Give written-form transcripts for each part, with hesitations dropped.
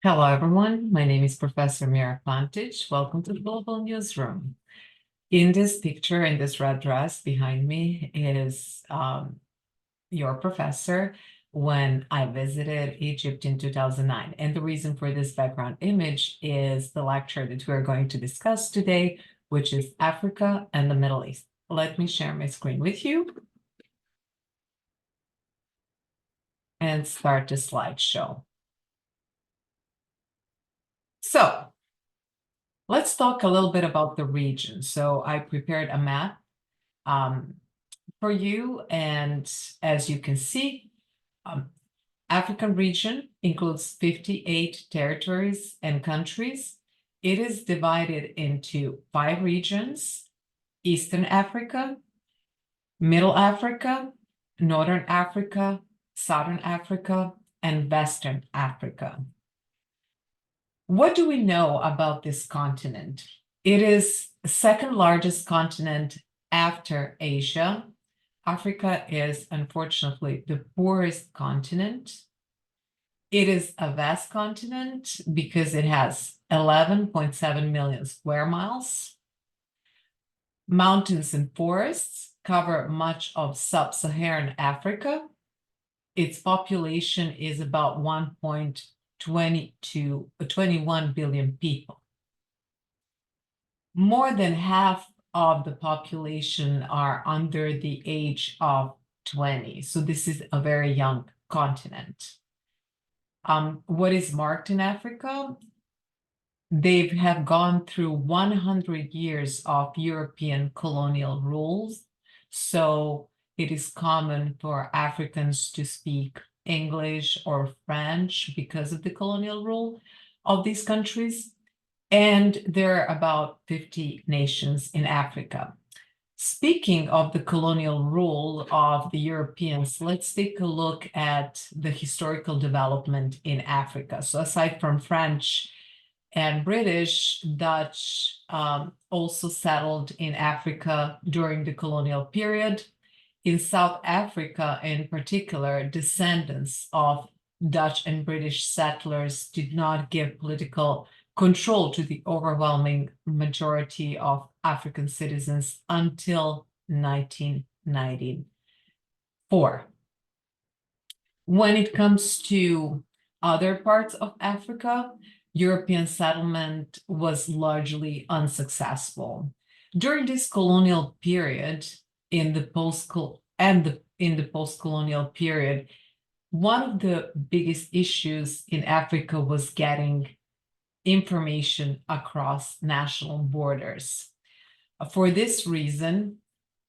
Hello, everyone. My name is Professor Mira Pantic. Welcome to the Global Newsroom. In this picture, in this red dress behind me is your professor when I visited Egypt in 2009. And the reason for this background image is the lecture that we're going to discuss today, which is Africa and the Middle East. Let me share my screen with you and start the slideshow. So let's talk a little bit about the region. So I prepared a map for you, and as you can see, African region includes 58 territories and countries. It is divided into 5 regions: Eastern Africa, Middle Africa, Northern Africa, Southern Africa, and Western Africa. What do we know about this continent? It is the second largest continent after Asia. Africa is unfortunately the poorest continent. It is a vast continent because it has 11.7 million square miles. Mountains and forests cover much of sub-Saharan Africa. Its population is about 1.20 to 21 billion people. More than half of the population are under the age of 20. So this is a very young continent. What is marked in Africa? They have gone through 100 years of European colonial rules. So it is common for Africans to speak English or French because of the colonial rule of these countries. And there are about 50 nations in Africa. Speaking of the colonial rule of the Europeans, let's take a look at the historical development in Africa. So aside from French and British, Dutch also settled in Africa during the colonial period. In South Africa, in particular, descendants of Dutch and British settlers did not give political control to the overwhelming majority of African citizens until 1994. When it comes to other parts of Africa, European settlement was largely unsuccessful. During this colonial period, in the post-colonial period, one of the biggest issues in Africa was getting information across national borders. For this reason,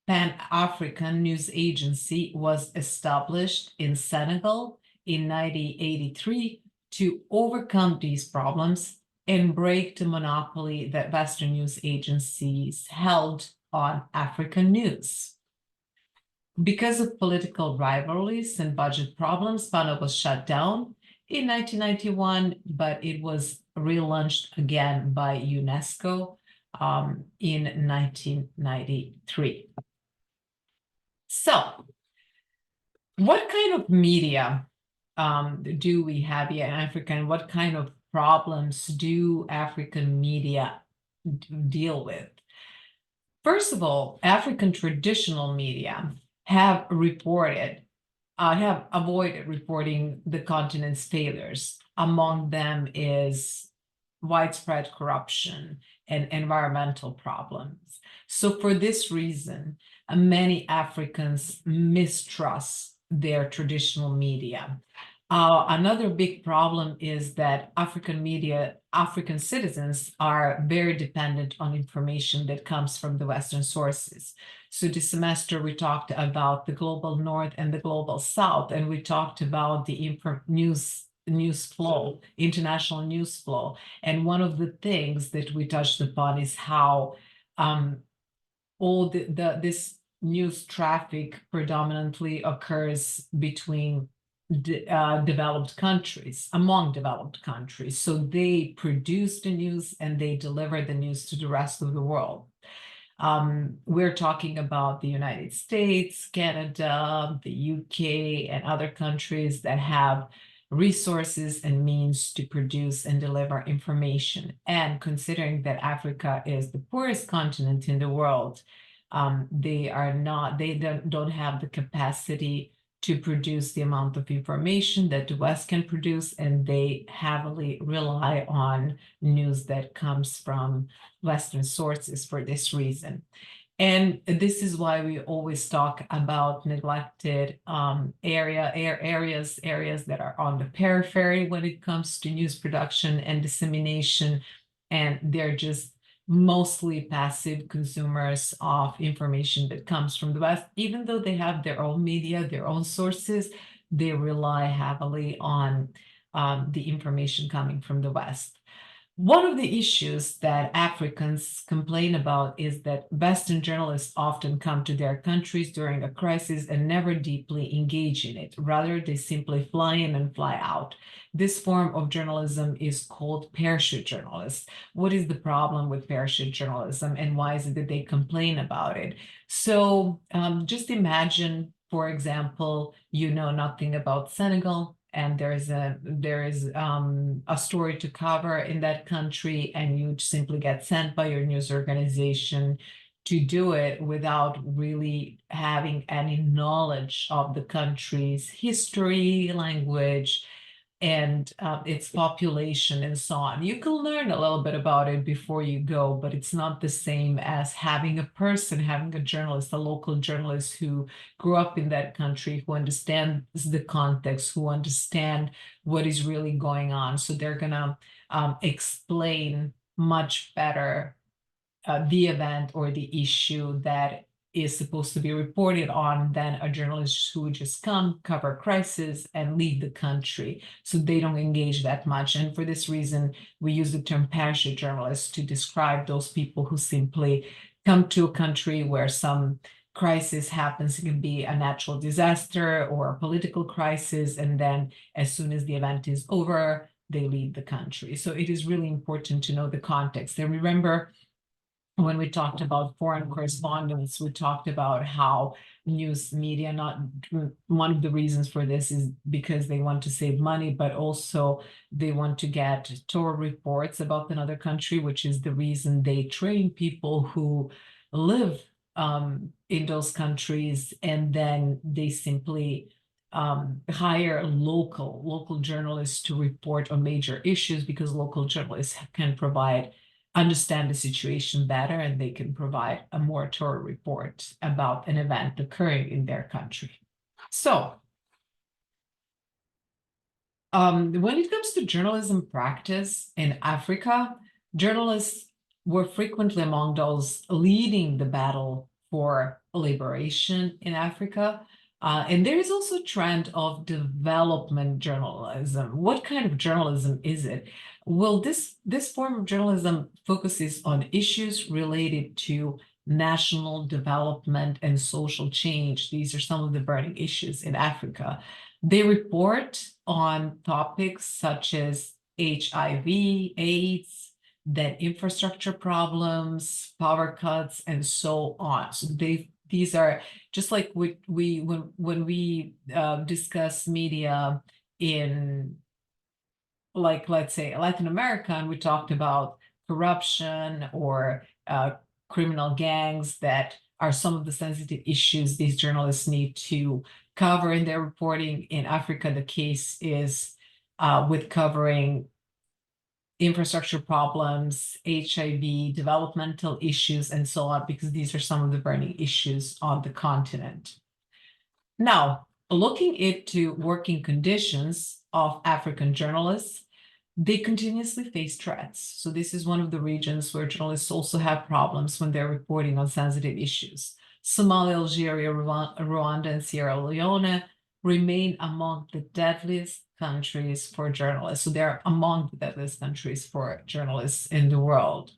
Pan-African News Agency was established in Senegal in 1983 to overcome these problems and break the monopoly that Western news agencies held on African news. Because of political rivalries and budget problems, PANA was shut down in 1991, but it was relaunched again by UNESCO in 1993. So, what kind of media do we have here in Africa, and what kind of problems do African media deal with? First of all, African traditional media have avoided reporting the continent's failures. Among them is widespread corruption and environmental problems. So for this reason, many Africans mistrust their traditional media. Another big problem is that African citizens are very dependent on information that comes from the Western sources. So this semester, we talked about the global North and the global South, and we talked about the news flow, international news flow. And one of the things that we touched upon is how all this news traffic predominantly occurs between developed countries, among developed countries. So they produce the news and they deliver the news to the rest of the world. We're talking about the United States, Canada, the UK, and other countries that have resources and means to produce and deliver information. And considering that Africa is the poorest continent in the world, they don't have the capacity to produce the amount of information that the West can produce, and they heavily rely on news that comes from Western sources for this reason. And this is why we always talk about neglected areas that are on the periphery when it comes to news production and dissemination, and they're just mostly passive consumers of information that comes from the West. Even though they have their own media, their own sources, they rely heavily on the information coming from the West. One of the issues that Africans complain about is that Western journalists often come to their countries during a crisis and never deeply engage in it. Rather, they simply fly in and fly out. This form of journalism is called parachute journalists. What is the problem with parachute journalism, and why is it that they complain about it? So just imagine, for example, you know nothing about Senegal, and there is a story to cover in that country, and you simply get sent by your news organization to do it without really having any knowledge of the country's history, language, and its population and so on. You can learn a little bit about it before you go, but it's not the same as having a journalist, a local journalist who grew up in that country, who understands the context, who understand what is really going on. So they're gonna explain much better the event or the issue that is supposed to be reported on than a journalist who would just come, cover crisis, and leave the country. So they don't engage that much. And for this reason, we use the term parachute journalists to describe those people who simply come to a country where some crisis happens. It can be a natural disaster or a political crisis, and then as soon as the event is over, they leave the country. So it is really important to know the context. And remember, when we talked about foreign correspondence, we talked about how news media, not one of the reasons for this is because they want to save money, but also they want to get tour reports about another country, which is the reason they train people who live in those countries, and then they simply hire local journalists to report on major issues, because local journalists can understand the situation better, and they can provide a more thorough report about an event occurring in their country. So when it comes to journalism practice in Africa, journalists were frequently among those leading the battle for liberation in Africa. And there is also a trend of development journalism. What kind of journalism is it? Well, this form of journalism focuses on issues related to national development and social change. These are some of the burning issues in Africa. They report on topics such as HIV, AIDS, then infrastructure problems, power cuts, and so on. So these are just like when we discuss media in, like, let's say Latin America, and we talked about corruption or criminal gangs that are some of the sensitive issues these journalists need to cover in their reporting. In Africa, the case is with covering infrastructure problems, HIV, developmental issues, and so on, because these are some of the burning issues on the continent. Now, looking into working conditions of African journalists, they continuously face threats. So this is one of the regions where journalists also have problems when they're reporting on sensitive issues. Somalia, Algeria, Rwanda, and Sierra Leone remain among the deadliest countries for journalists. So they're among the deadliest countries for journalists in the world.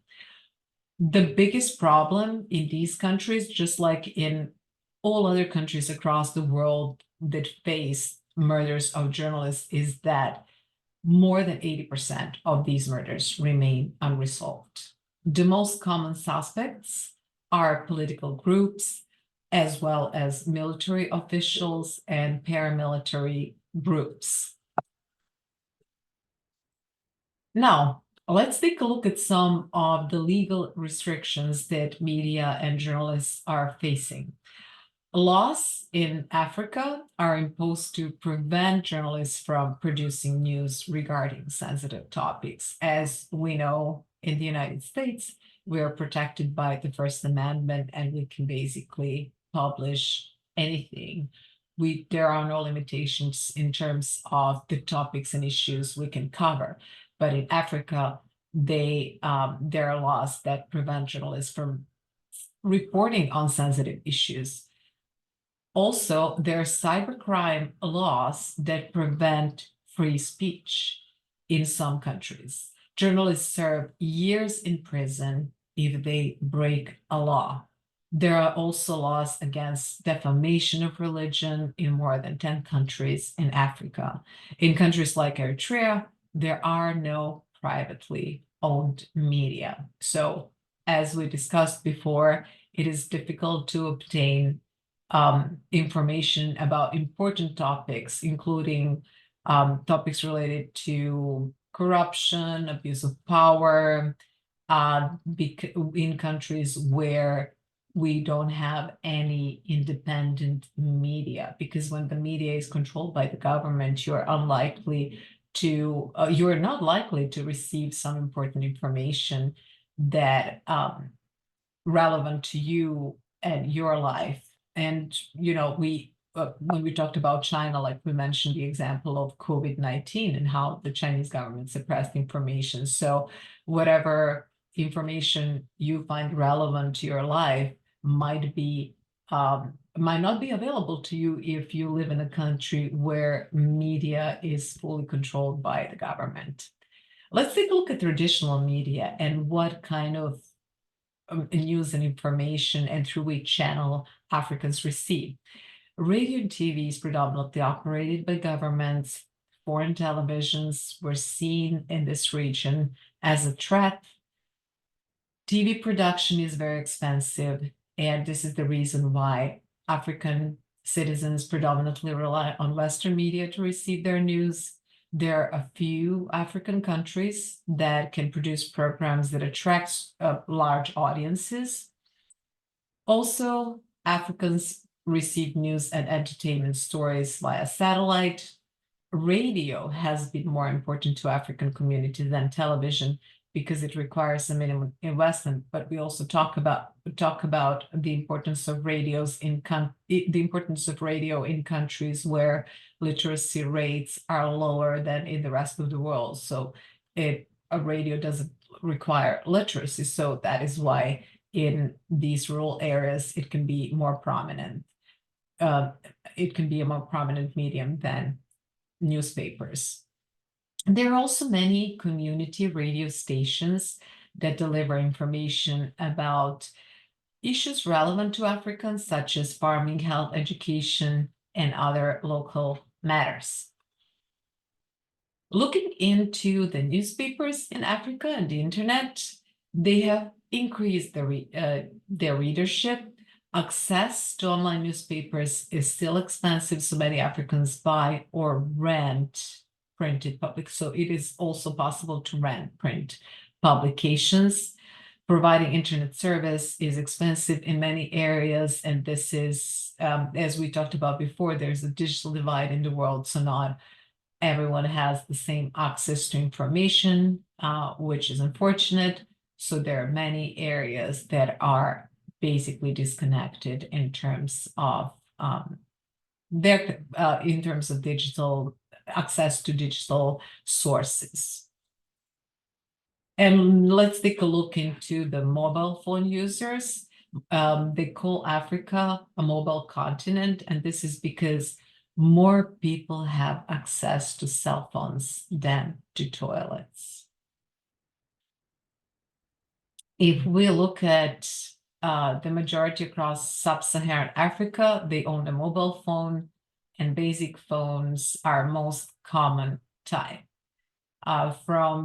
The biggest problem in these countries, just like in all other countries across the world that face murders of journalists, is that more than 80% of these murders remain unresolved. The most common suspects are political groups, as well as military officials and paramilitary groups. Now, let's take a look at some of the legal restrictions that media and journalists are facing. Laws in Africa are imposed to prevent journalists from producing news regarding sensitive topics. As we know, in the United States, we are protected by the First Amendment and we can basically publish anything. There are no limitations in terms of the topics and issues we can cover. But in Africa, there are laws that prevent journalists from reporting on sensitive issues. Also, there are cybercrime laws that prevent free speech in some countries. Journalists serve years in prison if they break a law. There are also laws against defamation of religion in more than 10 countries in Africa. In countries like Eritrea, there are no privately owned media. So, as we discussed before, it is difficult to obtain information about important topics, including topics related to corruption, abuse of power, in countries where we don't have any independent media, because when the media is controlled by the government, you're not likely to receive some important information that relevant to you and your life. And when we talked about China, like we mentioned the example of COVID-19 and how the Chinese government suppressed information. So whatever information you find relevant to your life might not be available to you if you live in a country where media is fully controlled by the government. Let's take a look at traditional media and what kind of news and information and through which channel Africans receive. Radio and TV is predominantly operated by governments. Foreign televisions were seen in this region as a threat. TV production is very expensive, and this is the reason why African citizens predominantly rely on Western media to receive their news. There are a few African countries that can produce programs that attract large audiences. Also, Africans receive news and entertainment stories via satellite. Radio has been more important to African communities than television because it requires a minimum investment. But we also talk about the importance of radio in countries where literacy rates are lower than in the rest of the world. So a radio doesn't require literacy. So that is why in these rural areas it can be more prominent. It can be a more prominent medium than newspapers. There are also many community radio stations that deliver information about issues relevant to Africans, such as farming, health, education, and other local matters. Looking into the newspapers in Africa and the internet, they have increased their readership. Access to online newspapers is still expensive, so many Africans buy or rent printed public. So it is also possible to rent print publications. Providing internet service is expensive in many areas, and this is, as we talked about before, there's a digital divide in the world, so not everyone has the same access to information, which is unfortunate. So there are many areas that are basically disconnected in terms of digital access to digital sources. And let's take a look into the mobile phone users. They call Africa a mobile continent, and this is because more people have access to cell phones than to toilets. If we look at the majority across sub-Saharan Africa, they own a mobile phone, and basic phones are most common type.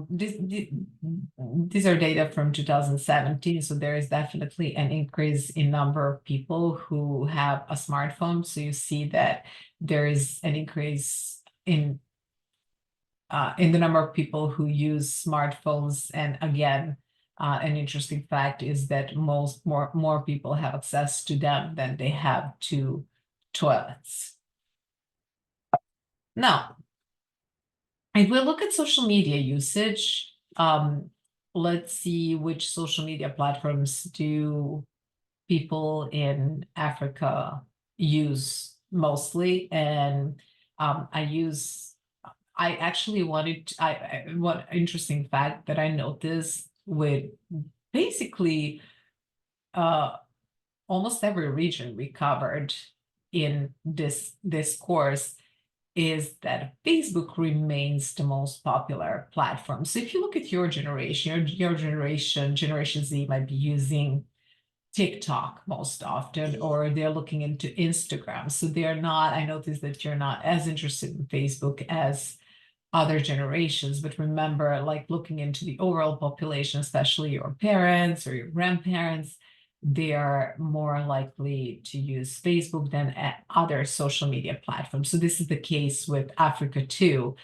These are data from 2017, so there is definitely an increase in number of people who have a smartphone. So you see that there is an increase in in the number of people who use smartphones. And again, an interesting fact is that more people have access to them than they have to toilets. Now, if we look at social media usage, let's see which social media platforms do people in Africa use mostly. And I actually what interesting fact that I noticed with basically almost every region we covered in this course is that Facebook remains the most popular platform. So if you look at your generation, Generation Z might be using TikTok most often, or they're looking into Instagram. So I noticed that you're not as interested in Facebook as other generations, but remember, like looking into the overall population, especially your parents or your grandparents, they are more likely to use Facebook than other social media platforms. So this is the case with Africa too.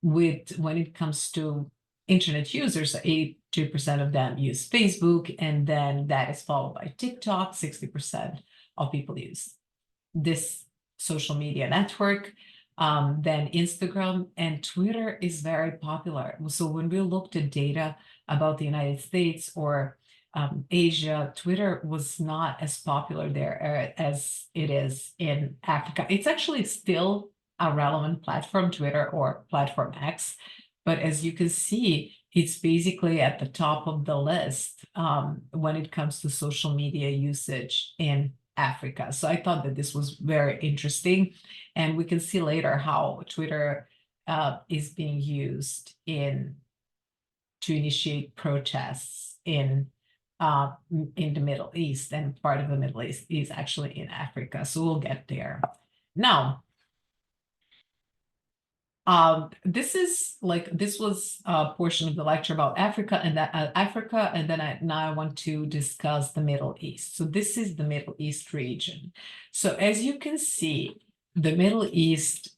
When it comes to internet users, 82% of them use Facebook, and then that is followed by TikTok. 60% of people use this social media network. Then Instagram and Twitter is very popular. So when we looked at data about the United States or Asia, Twitter was not as popular there as it is in Africa. It's actually still a relevant platform, Twitter or Platform X, but as you can see, it's basically at the top of the list when it comes to social media usage in Africa. So I thought that this was very interesting, and we can see later how Twitter is being used to initiate protests in the Middle East, and part of the Middle East is actually in Africa. So we'll get there. Now, this was a portion of the lecture about Africa, and now I want to discuss the Middle East. So this is the Middle East region. So as you can see, the Middle East,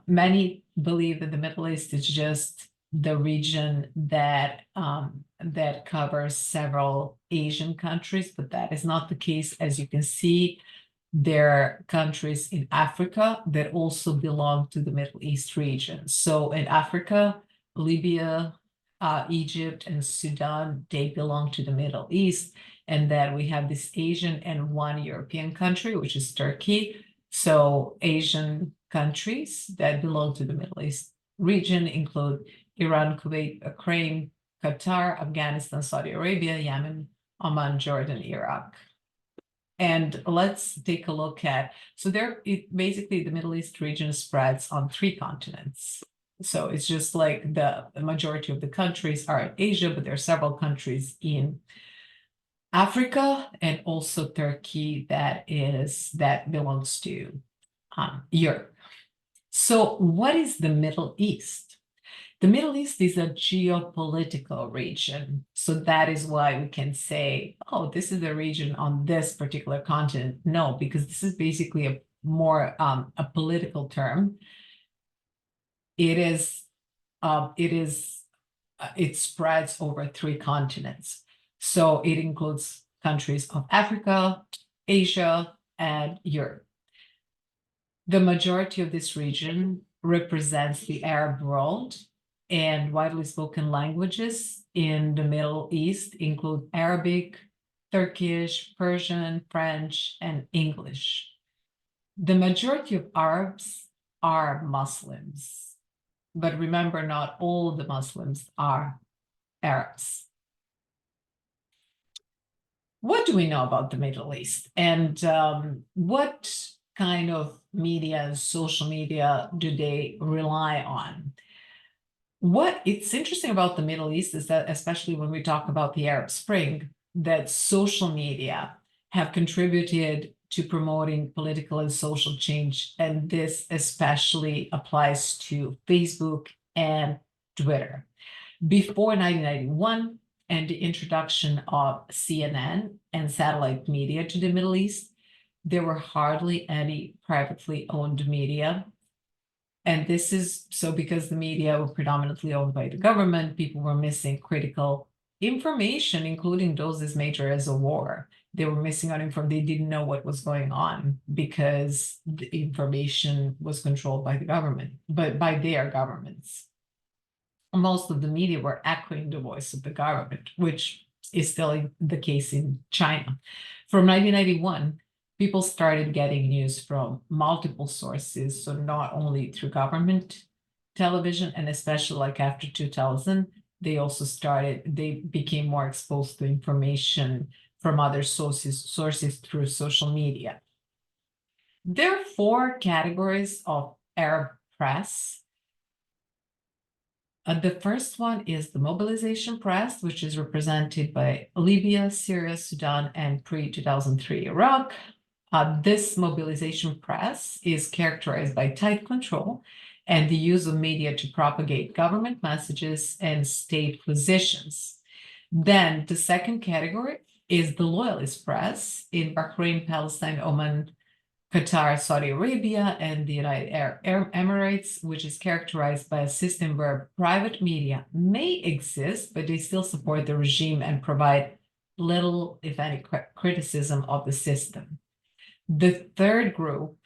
many believe that the Middle East is just the region that covers several Asian countries, but that is not the case. As you can see, there are countries in Africa that also belong to the Middle East region. So in Africa, Libya, Egypt, and Sudan, they belong to the Middle East. And then we have this Asian and one European country, which is Turkey. So Asian countries that belong to the Middle East region include Iran, Kuwait, Ukraine, Qatar, Afghanistan, Saudi Arabia, Yemen, Oman, Jordan, Iraq. And let's take a look at, basically the Middle East region spreads on 3 continents. So it's just like the majority of the countries are in Asia, but there are several countries in Africa and also Turkey that belongs to Europe. So what is the Middle East? The Middle East is a geopolitical region. So that is why we can say, oh, this is a region on this particular continent. No, because this is basically a more a political term. It spreads over 3 continents. So it includes countries of Africa, Asia, and Europe. The majority of this region represents the Arab world, and widely spoken languages in the Middle East include Arabic, Turkish, Persian, French, and English. The majority of Arabs are Muslims, but remember, not all the Muslims are Arabs. What do we know about the Middle East, and what kind of media, social media, do they rely on? What it's interesting about the Middle East is that, especially when we talk about the Arab Spring, that social media have contributed to promoting political and social change, and this especially applies to Facebook and Twitter. Before 1991 and the introduction of CNN and satellite media to the Middle East, there were hardly any privately owned media. And this is so because the media were predominantly owned by the government, people were missing critical information, including those as major as a war. They were missing out information. They didn't know what was going on because the information was controlled by the government, but by their governments. Most of the media were echoing the voice of the government, which is still the case in China. From 1991, people started getting news from multiple sources, so not only through government television, and especially like after 2000, they became more exposed to information from other sources through social media. There are 4 categories of Arab press. The first one is the mobilization press, which is represented by Libya, Syria, Sudan, and pre-2003 Iraq. This mobilization press is characterized by tight control and the use of media to propagate government messages and state positions. Then the second category is the loyalist press in Bahrain, Palestine, Oman, Qatar, Saudi Arabia, and the United Arab Emirates, which is characterized by a system where private media may exist, but they still support the regime and provide little, if any, criticism of the system. The third group,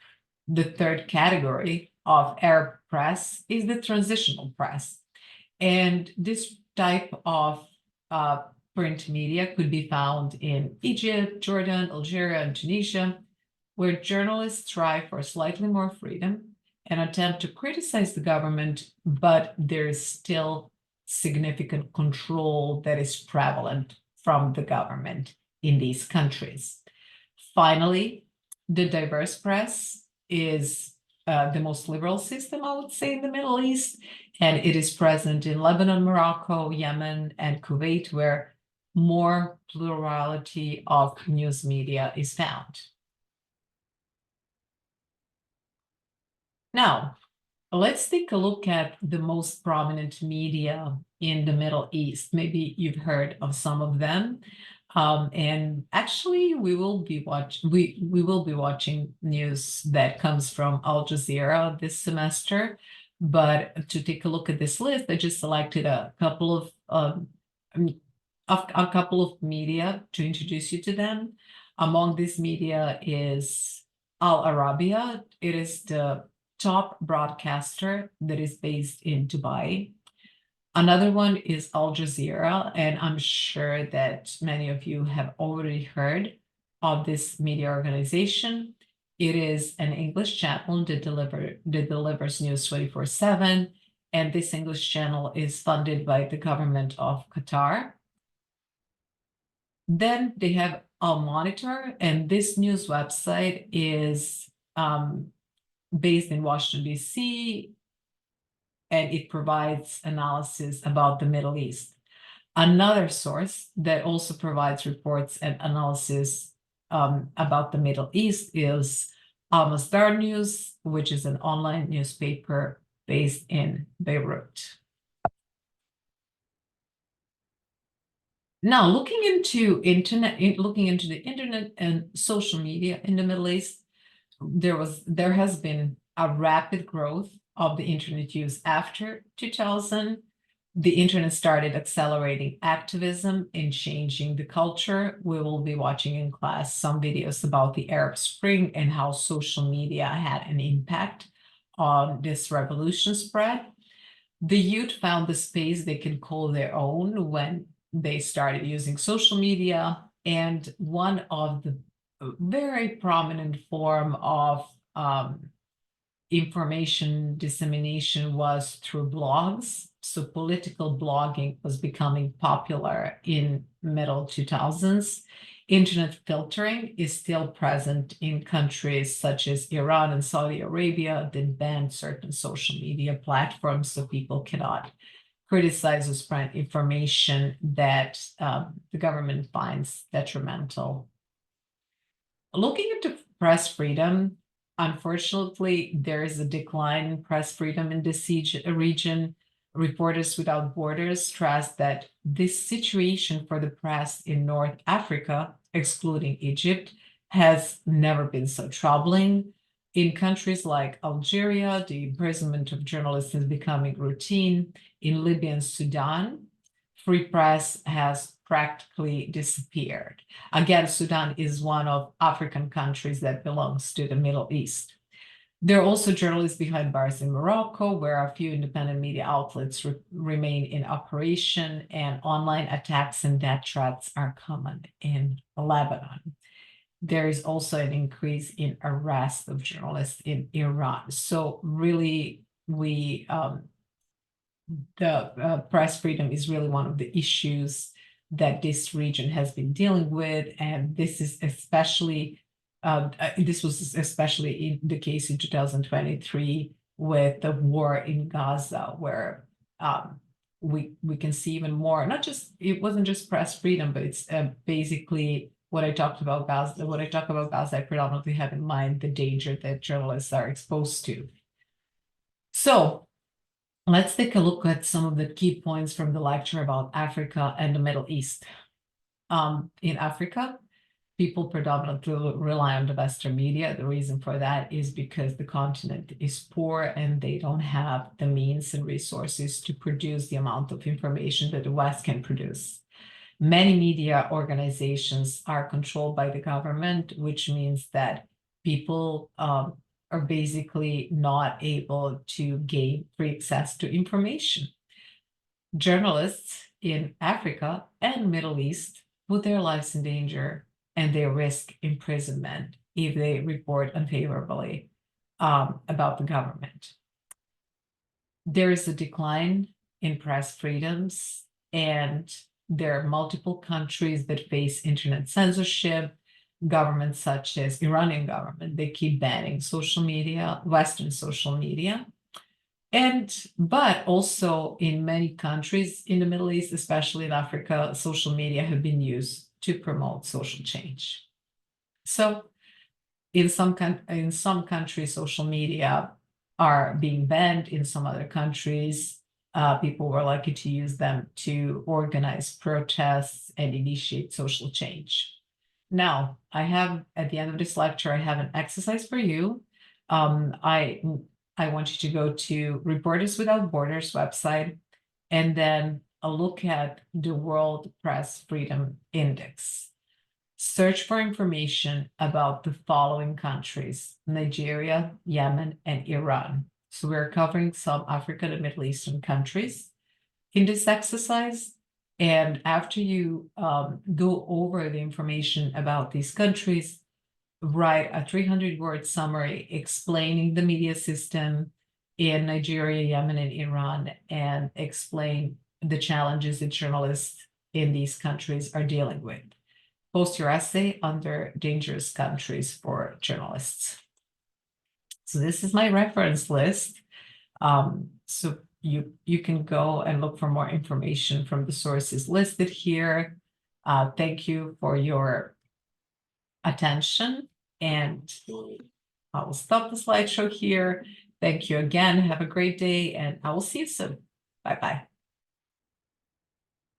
the third category of Arab press is the transitional press. And this type of print media could be found in Egypt, Jordan, Algeria, and Tunisia, where journalists strive for slightly more freedom and attempt to criticize the government, but there is still significant control that is prevalent from the government in these countries. Finally, the diverse press is the most liberal system, I would say, in the Middle East, and it is present in Lebanon, Morocco, Yemen, and Kuwait, where more plurality of news media is found. Now, let's take a look at the most prominent media in the Middle East. Maybe you've heard of some of them. And actually, we will be watching news that comes from Al Jazeera this semester. But to take a look at this list, I just selected a couple of media to introduce you to them. Among this media is Al Arabiya. It is the top broadcaster that is based in Dubai. Another one is Al Jazeera, and I'm sure that many of you have already heard of this media organization. It is an English channel that delivers news 24/7, and this English channel is funded by the government of Qatar. Then they have Al Monitor, and this news website is based in Washington, D.C., and it provides analysis about the Middle East. Another source that also provides reports and analysis about the Middle East is Al Masdar News, which is an online newspaper based in Beirut. Now, looking into the internet and social media in the Middle East, there has been a rapid growth of the internet use after 2000. The internet started accelerating activism and changing the culture. We will be watching in class some videos about the Arab Spring and how social media had an impact on this revolution spread. The youth found the space they can call their own when they started using social media, and one of the very prominent form of information dissemination was through blogs. So political blogging was becoming popular in middle 2000s. Internet filtering is still present in countries such as Iran and Saudi Arabia that banned certain social media platforms so people cannot criticize or spread information that the government finds detrimental. Looking into press freedom, unfortunately, there is a decline in press freedom in this region. Reporters Without Borders stress that this situation for the press in North Africa, excluding Egypt, has never been so troubling. In countries like Algeria, the imprisonment of journalists is becoming routine. In Libya and Sudan, free press has practically disappeared. Again, Sudan is one of African countries that belongs to the Middle East. There are also journalists behind bars in Morocco, where a few independent media outlets remain in operation, and online attacks and death threats are common in Lebanon. There is also an increase in arrest of journalists in Iran. So really, the press freedom is really one of the issues that this region has been dealing with, and this was especially in the case in 2023 with the war in Gaza, where we can see even more. It wasn't just press freedom, but it's basically what I talked about Gaza. What I talk about Gaza, I predominantly have in mind the danger that journalists are exposed to. So let's take a look at some of the key points from the lecture about Africa and the Middle East. In Africa, people predominantly rely on the Western media. The reason for that is because the continent is poor and they don't have the means and resources to produce the amount of information that the West can produce. Many media organizations are controlled by the government, which means that people are basically not able to gain free access to information. Journalists in Africa and Middle East put their lives in danger and they risk imprisonment if they report unfavorably about the government. There is a decline in press freedoms, and there are multiple countries that face internet censorship. Governments such as Iranian government, they keep banning social media, Western social media. But also in many countries in the Middle East, especially in Africa, social media have been used to promote social change. So in some countries, social media are being banned. In some other countries, people were lucky to use them to organize protests and initiate social change. Now, at the end of this lecture, I have an exercise for you. I want you to go to Reporters Without Borders website and then look at the World Press Freedom Index. Search for information about the following countries: Nigeria, Yemen, and Iran. So we're covering some African and Middle Eastern countries in this exercise. And after you go over the information about these countries, write a 300-word summary explaining the media system in Nigeria, Yemen, and Iran, and explain the challenges that journalists in these countries are dealing with. Post your essay under dangerous countries for journalists. So this is my reference list. So you can go and look for more information from the sources listed here. Thank you for your attention, and I will stop the slideshow here. Thank you again. Have a great day, and I will see you soon. Bye-bye.